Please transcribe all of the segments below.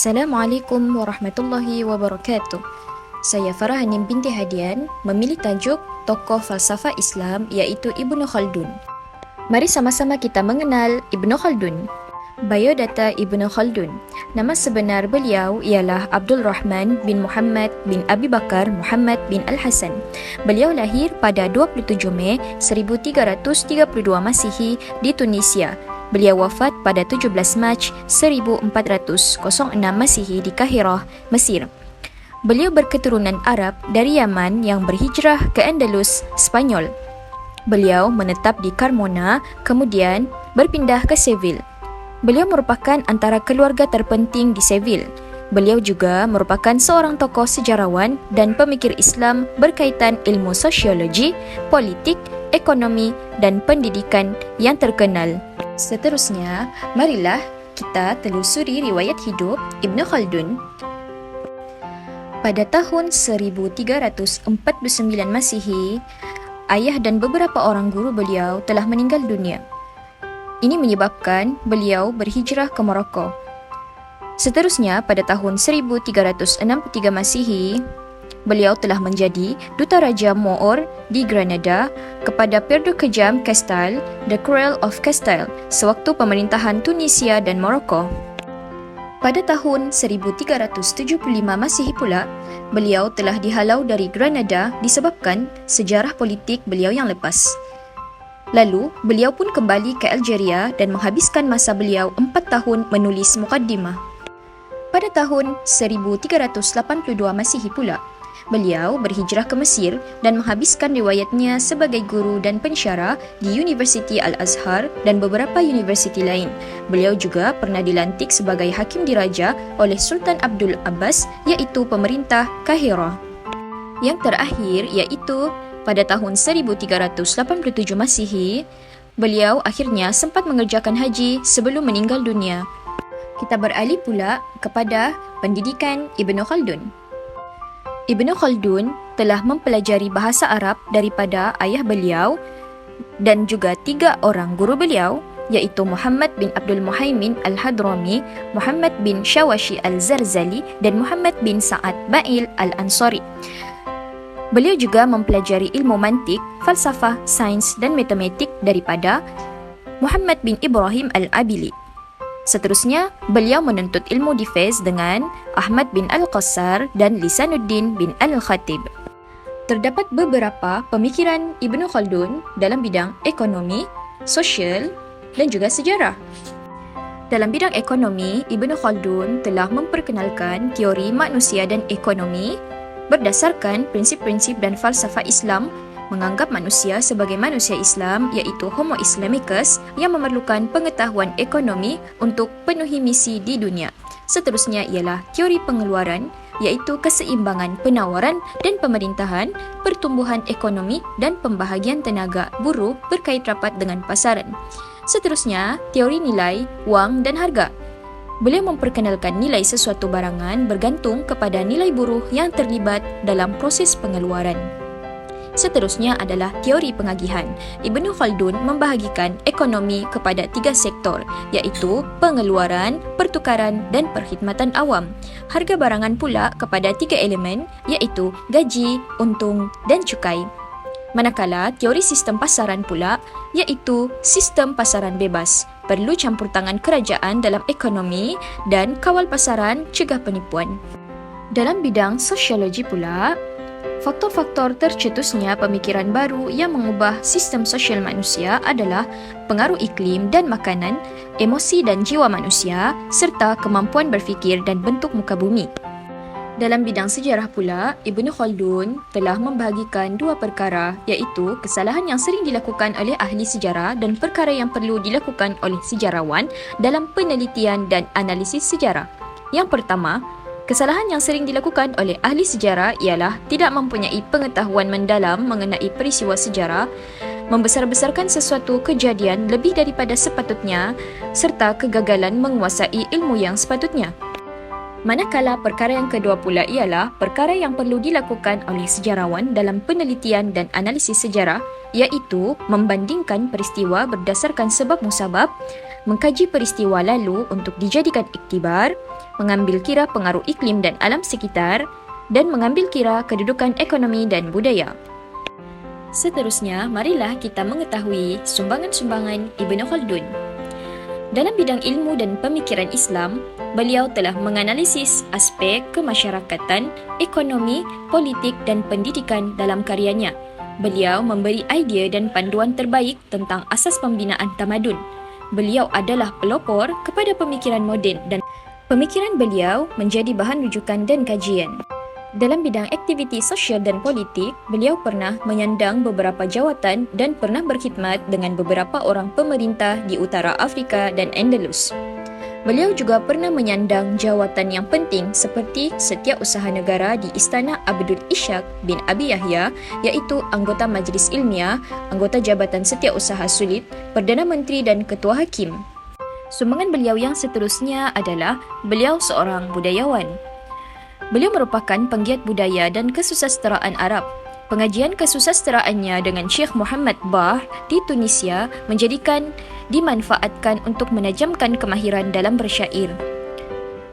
Assalamualaikum warahmatullahi wabarakatuh. Saya Farah Hanim binti Hadian memilih tajuk tokoh falsafah Islam iaitu Ibnu Khaldun. Mari sama-sama kita mengenal Ibnu Khaldun. Biodata Ibnu Khaldun. Nama sebenar beliau ialah Abdul Rahman bin Muhammad bin Abi Bakar Muhammad bin Al-Hasan. Beliau lahir pada 27 Mei 1332 Masihi di Tunisia. Beliau wafat pada 17 Mac 1406 Masihi di Kahirah, Mesir. Beliau berketurunan Arab dari Yaman yang berhijrah ke Andalus, Spanyol. Beliau menetap di Carmona, kemudian berpindah ke Seville. Beliau merupakan antara keluarga terpenting di Seville. Beliau juga merupakan seorang tokoh sejarawan dan pemikir Islam berkaitan ilmu sosiologi, politik, ekonomi dan pendidikan yang terkenal. Seterusnya, marilah kita telusuri riwayat hidup Ibnu Khaldun. Pada tahun 1349 Masihi, ayah dan beberapa orang guru beliau telah meninggal dunia. Ini menyebabkan beliau berhijrah ke Maroko. Seterusnya, pada tahun 1363 Masihi, beliau telah menjadi Duta Raja Moor di Granada kepada Perdu Kejam Castile, The Cruel of Castile, sewaktu pemerintahan Tunisia dan Maroko. Pada tahun 1375 Masihi pula, beliau telah dihalau dari Granada disebabkan sejarah politik beliau yang lepas. Lalu, beliau pun kembali ke Algeria dan menghabiskan masa beliau 4 tahun menulis mukaddimah. Pada tahun 1382 Masihi pula, beliau berhijrah ke Mesir dan menghabiskan riwayatnya sebagai guru dan pensyarah di Universiti Al-Azhar dan beberapa universiti lain. Beliau juga pernah dilantik sebagai hakim diraja oleh Sultan Abdul Abbas, iaitu pemerintah Kahirah. Yang terakhir iaitu pada tahun 1387 Masihi, beliau akhirnya sempat mengerjakan haji sebelum meninggal dunia. Kita beralih pula kepada pendidikan Ibnu Khaldun. Ibnu Khaldun telah mempelajari bahasa Arab daripada ayah beliau dan juga 3 orang guru beliau, iaitu Muhammad bin Abdul Muhaimin Al-Hadrami, Muhammad bin Syawashi Al-Zarzali dan Muhammad bin Sa'ad Ba'il Al-Ansari. Beliau juga mempelajari ilmu mantik, falsafah, sains dan matematik daripada Muhammad bin Ibrahim Al-Abili. Seterusnya, beliau menuntut ilmu di Fez dengan Ahmad bin Al-Qassar dan Lisanuddin bin Al-Khatib. Terdapat beberapa pemikiran Ibnu Khaldun dalam bidang ekonomi, sosial dan juga sejarah. Dalam bidang ekonomi, Ibnu Khaldun telah memperkenalkan teori manusia dan ekonomi berdasarkan prinsip-prinsip dan falsafah Islam, menganggap manusia sebagai manusia Islam iaitu Homo Islamicus yang memerlukan pengetahuan ekonomi untuk penuhi misi di dunia. Seterusnya ialah teori pengeluaran iaitu keseimbangan penawaran dan pemerintahan, pertumbuhan ekonomi dan pembahagian tenaga buruh berkait rapat dengan pasaran. Seterusnya, teori nilai, wang dan harga. Beliau memperkenalkan nilai sesuatu barangan bergantung kepada nilai buruh yang terlibat dalam proses pengeluaran. Seterusnya adalah teori pengagihan. Ibnu Khaldun membahagikan ekonomi kepada 3 sektor, iaitu pengeluaran, pertukaran dan perkhidmatan awam. Harga barangan pula kepada 3 elemen, iaitu gaji, untung dan cukai. Manakala teori sistem pasaran pula, iaitu sistem pasaran bebas. Perlu campur tangan kerajaan dalam ekonomi dan kawal pasaran cegah penipuan. Dalam bidang sosiologi pula, faktor-faktor tercetusnya pemikiran baru yang mengubah sistem sosial manusia adalah pengaruh iklim dan makanan, emosi dan jiwa manusia, serta kemampuan berfikir dan bentuk muka bumi. Dalam bidang sejarah pula, Ibnu Khaldun telah membahagikan 2 perkara, iaitu kesalahan yang sering dilakukan oleh ahli sejarah dan perkara yang perlu dilakukan oleh sejarawan dalam penelitian dan analisis sejarah. Yang pertama, kesalahan yang sering dilakukan oleh ahli sejarah ialah tidak mempunyai pengetahuan mendalam mengenai peristiwa sejarah, membesar-besarkan sesuatu kejadian lebih daripada sepatutnya, serta kegagalan menguasai ilmu yang sepatutnya. Manakala perkara yang kedua pula ialah perkara yang perlu dilakukan oleh sejarawan dalam penelitian dan analisis sejarah, iaitu membandingkan peristiwa berdasarkan sebab musabab, mengkaji peristiwa lalu untuk dijadikan iktibar, mengambil kira pengaruh iklim dan alam sekitar, dan mengambil kira kedudukan ekonomi dan budaya. Seterusnya, marilah kita mengetahui sumbangan-sumbangan Ibnu Khaldun. Dalam bidang ilmu dan pemikiran Islam, beliau telah menganalisis aspek kemasyarakatan, ekonomi, politik dan pendidikan dalam karyanya. Beliau memberi idea dan panduan terbaik tentang asas pembinaan tamadun. Beliau adalah pelopor kepada pemikiran moden dan pemikiran beliau menjadi bahan rujukan dan kajian. Dalam bidang aktiviti sosial dan politik, beliau pernah menyandang beberapa jawatan dan pernah berkhidmat dengan beberapa orang pemerintah di utara Afrika dan Andalus. Beliau juga pernah menyandang jawatan yang penting seperti Setiausaha Negara di Istana Abdul Ishaq bin Abi Yahya, iaitu anggota Majlis Ilmiah, anggota Jabatan Setiausaha Sulit, Perdana Menteri dan Ketua Hakim. Sumbangan beliau yang seterusnya adalah beliau seorang budayawan. Beliau merupakan penggiat budaya dan kesusasteraan Arab. Pengajian kesusasteraannya dengan Syekh Muhammad Bahr di Tunisia dimanfaatkan untuk menajamkan kemahiran dalam bersyair.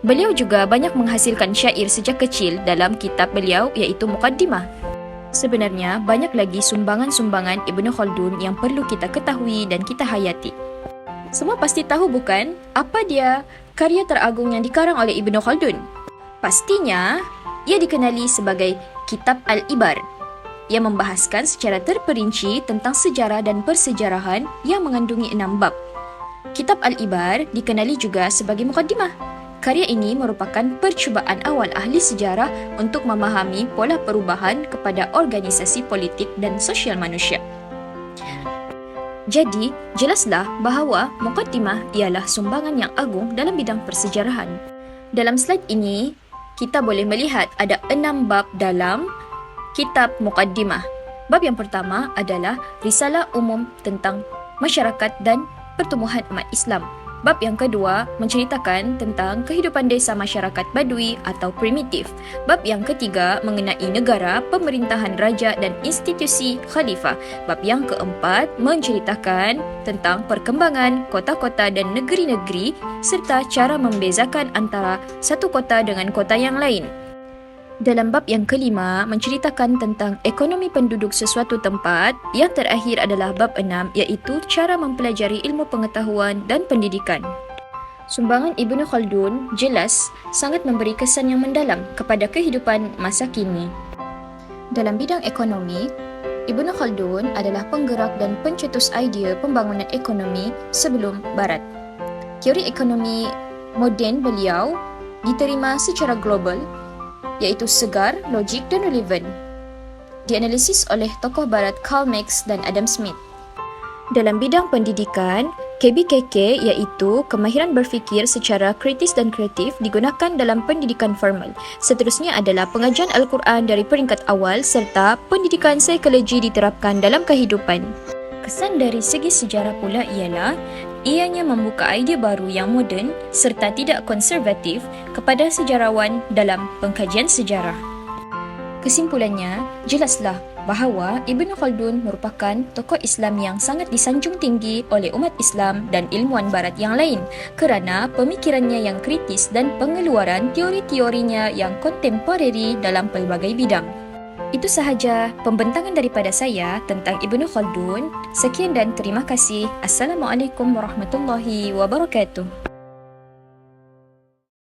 Beliau juga banyak menghasilkan syair sejak kecil dalam kitab beliau iaitu Muqaddimah. Sebenarnya banyak lagi sumbangan-sumbangan Ibnu Khaldun yang perlu kita ketahui dan kita hayati. Semua pasti tahu bukan apa dia karya teragung yang dikarang oleh Ibnu Khaldun? Pastinya, ia dikenali sebagai Kitab Al-Ibar yang membahaskan secara terperinci tentang sejarah dan persejarahan yang mengandungi 6 bab. Kitab Al-Ibar dikenali juga sebagai Muqaddimah. Karya ini merupakan percubaan awal ahli sejarah untuk memahami pola perubahan kepada organisasi politik dan sosial manusia. Jadi, jelaslah bahawa Muqaddimah ialah sumbangan yang agung dalam bidang persejarahan. Dalam slide ini, kita boleh melihat ada 6 bab dalam kitab Muqaddimah. Bab yang pertama adalah Risalah Umum tentang Masyarakat dan Pertumbuhan Umat Islam. Bab yang kedua menceritakan tentang kehidupan desa masyarakat Badui atau primitif. Bab yang ketiga mengenai negara, pemerintahan raja dan institusi khalifah. Bab yang keempat menceritakan tentang perkembangan kota-kota dan negeri-negeri serta cara membezakan antara satu kota dengan kota yang lain. Dalam bab yang kelima menceritakan tentang ekonomi penduduk sesuatu tempat. Yang terakhir adalah bab 6 iaitu cara mempelajari ilmu pengetahuan dan pendidikan. Sumbangan Ibnu Khaldun jelas sangat memberi kesan yang mendalam kepada kehidupan masa kini. Dalam bidang ekonomi, Ibnu Khaldun adalah penggerak dan pencetus idea pembangunan ekonomi sebelum Barat. Teori ekonomi moden beliau diterima secara global, iaitu segar, logik dan relevan. Dianalisis oleh tokoh barat Karl Marx dan Adam Smith. Dalam bidang pendidikan, KBKK iaitu kemahiran berfikir secara kritis dan kreatif digunakan dalam pendidikan formal. Seterusnya adalah pengajian Al-Quran dari peringkat awal serta pendidikan psikologi diterapkan dalam kehidupan. Kesan dari segi sejarah pula ialah ianya membuka idea baru yang moden serta tidak konservatif kepada sejarawan dalam pengkajian sejarah. Kesimpulannya, jelaslah bahawa Ibnu Khaldun merupakan tokoh Islam yang sangat disanjung tinggi oleh umat Islam dan ilmuwan barat yang lain kerana pemikirannya yang kritis dan pengeluaran teori-teorinya yang kontemporeri dalam pelbagai bidang. Itu sahaja pembentangan daripada saya tentang Ibnu Khaldun. Sekian dan terima kasih. Assalamualaikum warahmatullahi wabarakatuh.